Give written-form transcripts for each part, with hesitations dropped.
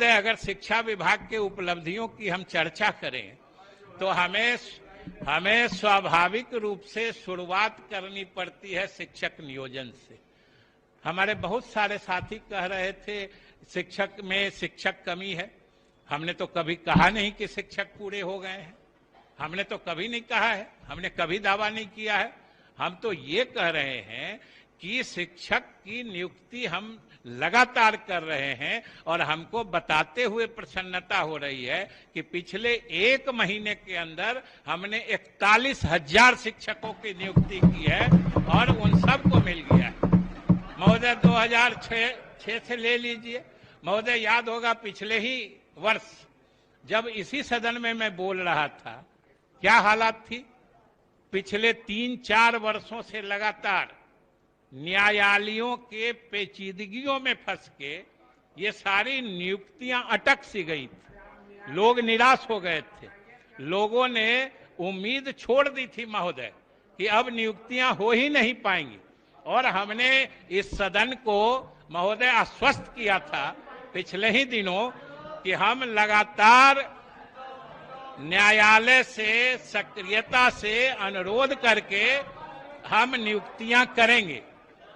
अगर शिक्षा विभाग के उपलब्धियों की हम चर्चा करें तो हमें स्वाभाविक रूप से शुरुआत करनी पड़ती है शिक्षक नियोजन से। हमारे बहुत सारे साथी कह रहे थे शिक्षक में शिक्षक कमी है। हमने तो कभी कहा नहीं कि शिक्षक पूरे हो गए हैं, हमने तो कभी नहीं कहा है, हमने कभी दावा नहीं किया है। हम तो ये कह रहे हैं कि शिक्षक की नियुक्ति हम लगातार कर रहे हैं और हमको बताते हुए प्रसन्नता हो रही है कि पिछले 1 महीने के अंदर हमने 41,000 शिक्षकों की नियुक्ति की है और उन सबको मिल गया है। महोदय 2006 से ले लीजिए। महोदय याद होगा पिछले ही वर्ष जब इसी सदन में मैं बोल रहा था क्या हालात थी। पिछले 3-4 वर्षों से लगातार न्यायालयों के पेचीदगियों में फंस के ये सारी नियुक्तियां अटक सी गई थी। लोग निराश हो गए थे, लोगों ने उम्मीद छोड़ दी थी महोदय कि अब नियुक्तियां हो ही नहीं पाएंगी। और हमने इस सदन को महोदय आश्वस्त किया था पिछले ही दिनों कि हम लगातार न्यायालय से सक्रियता से अनुरोध करके हम नियुक्तियां करेंगे।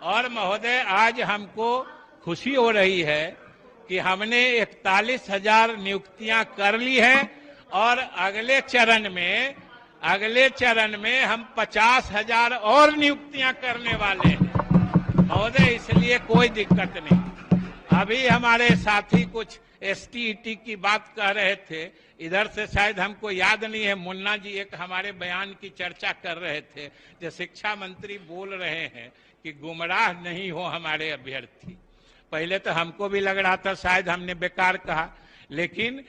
और महोदय आज हमको खुशी हो रही है कि हमने 41,000 नियुक्तियां कर ली हैं और अगले चरण में हम 50,000 और नियुक्तियां करने वाले हैं महोदय। इसलिए कोई दिक्कत नहीं। अभी हमारे साथी कुछ STET की बात कह रहे थे, इधर से शायद हमको याद नहीं है, मुन्ना जी एक हमारे बयान की चर्चा कर रहे थे जो शिक्षा मंत्री बोल रहे हैं कि गुमराह नहीं हो हमारे अभ्यर्थी। पहले तो हमको भी लग रहा था शायद हमने बेकार कहा, लेकिन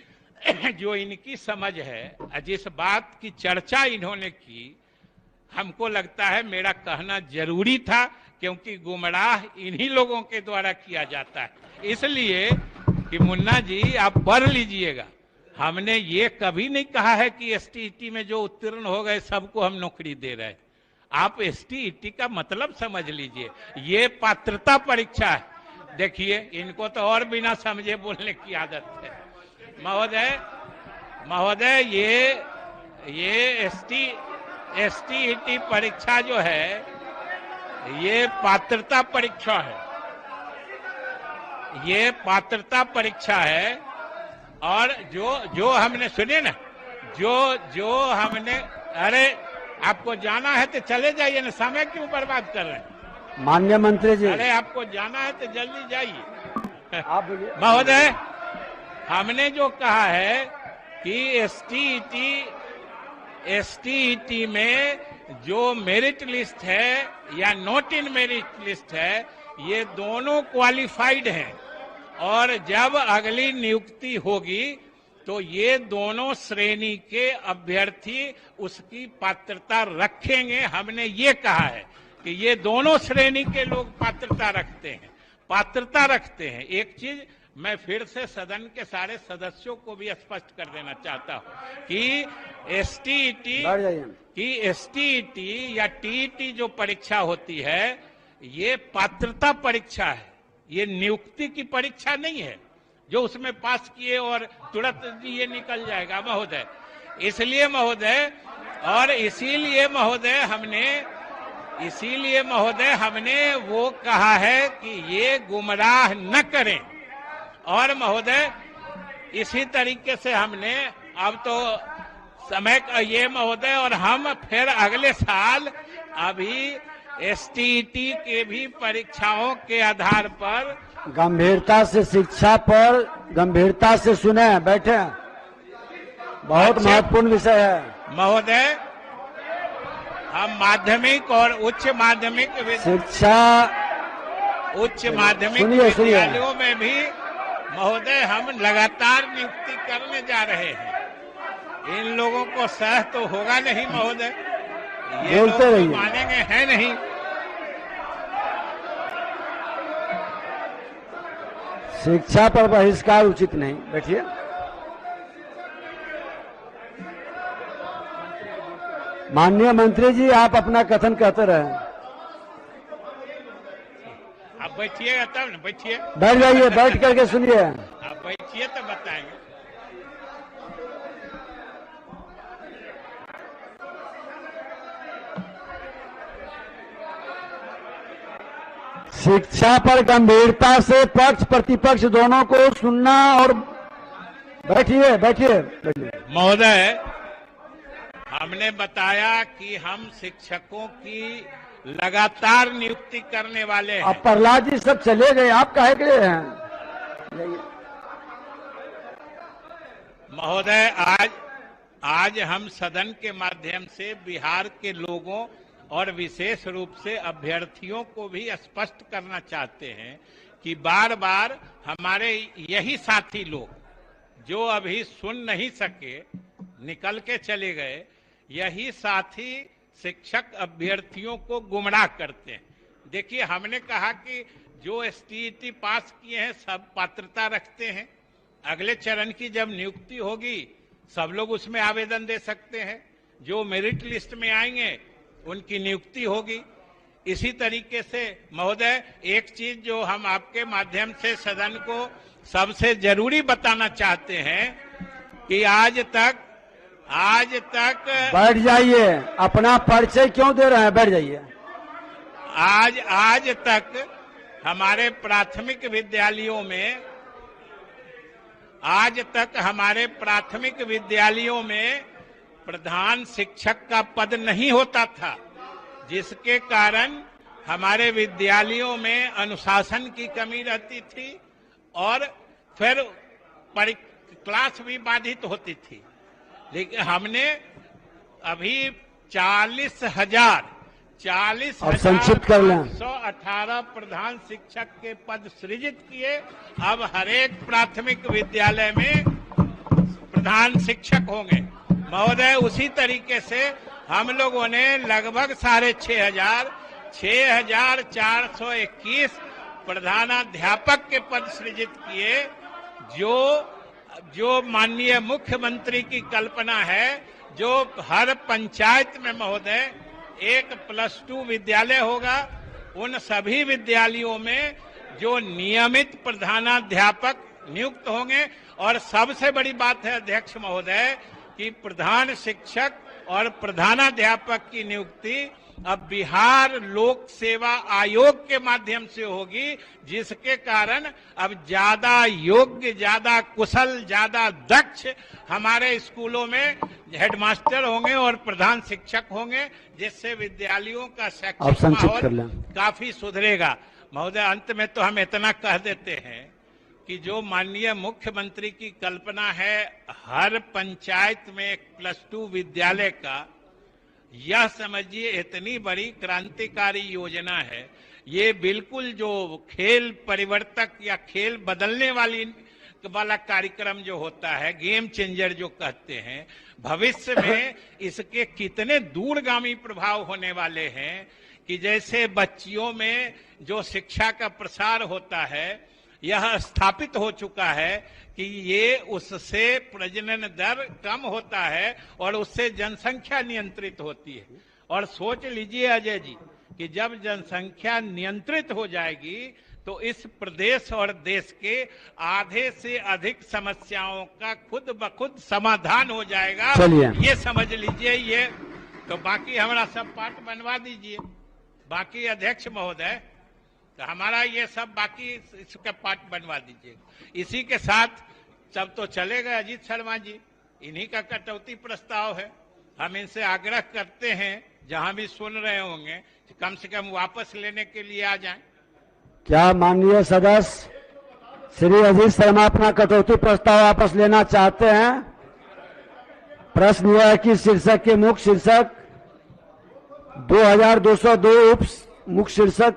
जो इनकी समझ है, जिस बात की चर्चा इन्होंने की, हमको लगता है मेरा कहना जरूरी था क्योंकि गुमराह इन्हीं लोगों के द्वारा किया जाता है। इसलिए कि मुन्ना जी आप पढ़ लीजिएगा, हमने ये कभी नहीं कहा है कि STET में जो उत्तीर्ण हो गए सबको हम नौकरी दे रहे हैं। आप STET का मतलब समझ लीजिए, ये पात्रता परीक्षा है। देखिए इनको तो और बिना समझे बोलने की आदत है। महोदय ये STET परीक्षा जो है ये पात्रता परीक्षा है, ये पात्रता परीक्षा है। और जो हमने सुने ना, जो हमने, अरे आपको जाना है तो चले जाइए ना, समय क्यों बर्बाद कर रहे हैं माननीय मंत्री जी। अरे आपको जाना है तो जल्दी जाइए। आप बोलिए महोदय, हमने जो कहा है कि STET में जो मेरिट लिस्ट है या नॉट इन मेरिट लिस्ट है, ये दोनों क्वालिफाइड हैं और जब अगली नियुक्ति होगी तो ये दोनों श्रेणी के अभ्यर्थी उसकी पात्रता रखेंगे। हमने ये कहा है कि ये दोनों श्रेणी के लोग पात्रता रखते हैं। एक चीज मैं फिर से सदन के सारे सदस्यों को भी स्पष्ट कर देना चाहता हूं कि STET या TET जो परीक्षा होती है ये पात्रता परीक्षा है, ये नियुक्ति की परीक्षा नहीं है जो उसमें पास किए और तुरंत ये निकल जाएगा महोदय। इसीलिए हमने वो कहा है कि ये गुमराह न करें। और महोदय इसी तरीके से हमने अब तो समय ये महोदय, और हम फिर अगले साल अभी STET के भी परीक्षाओं के आधार पर गंभीरता से शिक्षा पर गंभीरता से सुने, बैठे, बहुत महत्वपूर्ण विषय है महोदय। हम माध्यमिक और उच्च माध्यमिक विद्यालयों में भी महोदय हम लगातार नियुक्ति करने जा रहे हैं। इन लोगों को सह तो होगा नहीं महोदय, ये लोग तो मानेंगे है नहीं। शिक्षा पर बहिष्कार उचित नहीं। बैठिए। माननीय मंत्री जी आप अपना कथन कहते रहे। आप बैठिएगा तब ना, बैठिए, बैठ जाइए, बैठ करके सुनिए। आप बैठिए। पूछिए तो बताएंगे। शिक्षा पर गंभीरता से पक्ष प्रतिपक्ष दोनों को सुनना और बैठिए बैठिए बैठिए। महोदय, हमने बताया कि हम शिक्षकों की लगातार नियुक्ति करने वाले हैं। अब प्रहलाद जी सब चले गए, आप काहे के लिए हैं? महोदय, आज हम सदन के माध्यम से बिहार के लोगों और विशेष रूप से अभ्यर्थियों को भी स्पष्ट करना चाहते हैं कि बार बार हमारे यही साथी लोग जो अभी सुन नहीं सके, निकल के चले गए, यही साथी शिक्षक अभ्यर्थियों को गुमराह करते हैं। देखिए, हमने कहा कि जो एसटीईटी पास किए हैं सब पात्रता रखते हैं। अगले चरण की जब नियुक्ति होगी सब लोग उसमें आवेदन दे सकते हैं। जो मेरिट लिस्ट में आएंगे उनकी नियुक्ति होगी। इसी तरीके से महोदय, एक चीज जो हम आपके माध्यम से सदन को सबसे जरूरी बताना चाहते हैं कि आज तक बैठ जाइए, अपना परिचय क्यों दे रहे हैं? बैठ जाइए। आज तक हमारे प्राथमिक विद्यालयों में प्रधान शिक्षक का पद नहीं होता था, जिसके कारण हमारे विद्यालयों में अनुशासन की कमी रहती थी और फिर क्लास भी बाधित होती थी। लेकिन हमने अभी 40,000 संक्षिप्त कर लें। 118 प्रधान शिक्षक के पद सृजित किए। अब हरेक प्राथमिक विद्यालय में प्रधान शिक्षक होंगे। महोदय, उसी तरीके से हम लोगों ने लगभग 6,421 प्रधानाध्यापक के पद सृजित किए। जो माननीय मुख्यमंत्री की कल्पना है, जो हर पंचायत में महोदय एक +2 विद्यालय होगा, उन सभी विद्यालयों में जो नियमित प्रधानाध्यापक नियुक्त होंगे। और सबसे बड़ी बात है अध्यक्ष महोदय कि प्रधान शिक्षक और प्रधानाध्यापक की नियुक्ति अब बिहार लोक सेवा आयोग के माध्यम से होगी, जिसके कारण अब ज्यादा योग्य, ज्यादा कुशल, ज्यादा दक्ष हमारे स्कूलों में हेडमास्टर होंगे और प्रधान शिक्षक होंगे, जिससे विद्यालयों का शैक्षिक माहौल काफी सुधरेगा। महोदय, अंत में तो हम इतना कह देते हैं कि जो माननीय मुख्यमंत्री की कल्पना है हर पंचायत में एक +2 विद्यालय का, यह समझिए इतनी बड़ी क्रांतिकारी योजना है। ये बिल्कुल जो खेल परिवर्तक या खेल बदलने वाला कार्यक्रम जो होता है, गेम चेंजर जो कहते हैं, भविष्य में इसके कितने दूरगामी प्रभाव होने वाले हैं कि जैसे बच्चियों में जो शिक्षा का प्रसार होता है, यह स्थापित हो चुका है कि ये उससे प्रजनन दर कम होता है और उससे जनसंख्या नियंत्रित होती है। और सोच लीजिए अजय जी कि जब जनसंख्या नियंत्रित हो जाएगी तो इस प्रदेश और देश के आधे से अधिक समस्याओं का खुद ब खुद समाधान हो जाएगा। ये समझ लीजिए। ये तो बाकी हमारा सब पाठ बनवा दीजिए। बाकी अध्यक्ष महोदय, तो हमारा ये सब बाकी इसका पाठ बनवा दीजिए। इसी के साथ सब तो चले गए अजीत शर्मा जी, इन्हीं का कटौती प्रस्ताव है। हम इनसे आग्रह करते हैं, जहां भी सुन रहे होंगे, कम से कम वापस लेने के लिए आ जाएं। क्या माननीय सदस्य श्री अजीत शर्मा अपना कटौती प्रस्ताव वापस लेना चाहते हैं? प्रश्न यह है कि शीर्षक के मुख्य शीर्षक 2202 उप मुख्य शीर्षक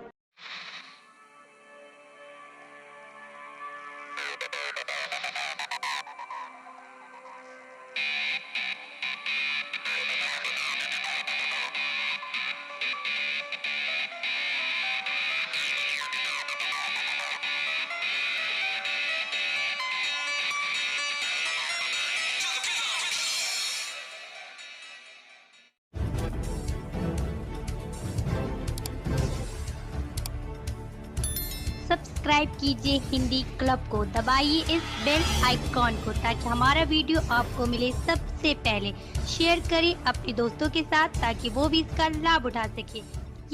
सब्सक्राइब कीजिए हिंदी क्लब को, दबाइए इस बेल आइकॉन को ताकि हमारा वीडियो आपको मिले सबसे पहले। शेयर करें अपने दोस्तों के साथ ताकि वो भी इसका लाभ उठा सके।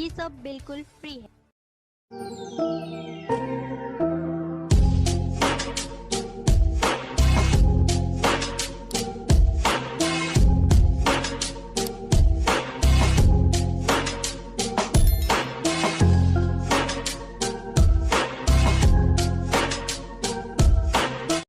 ये सब बिल्कुल फ्री है।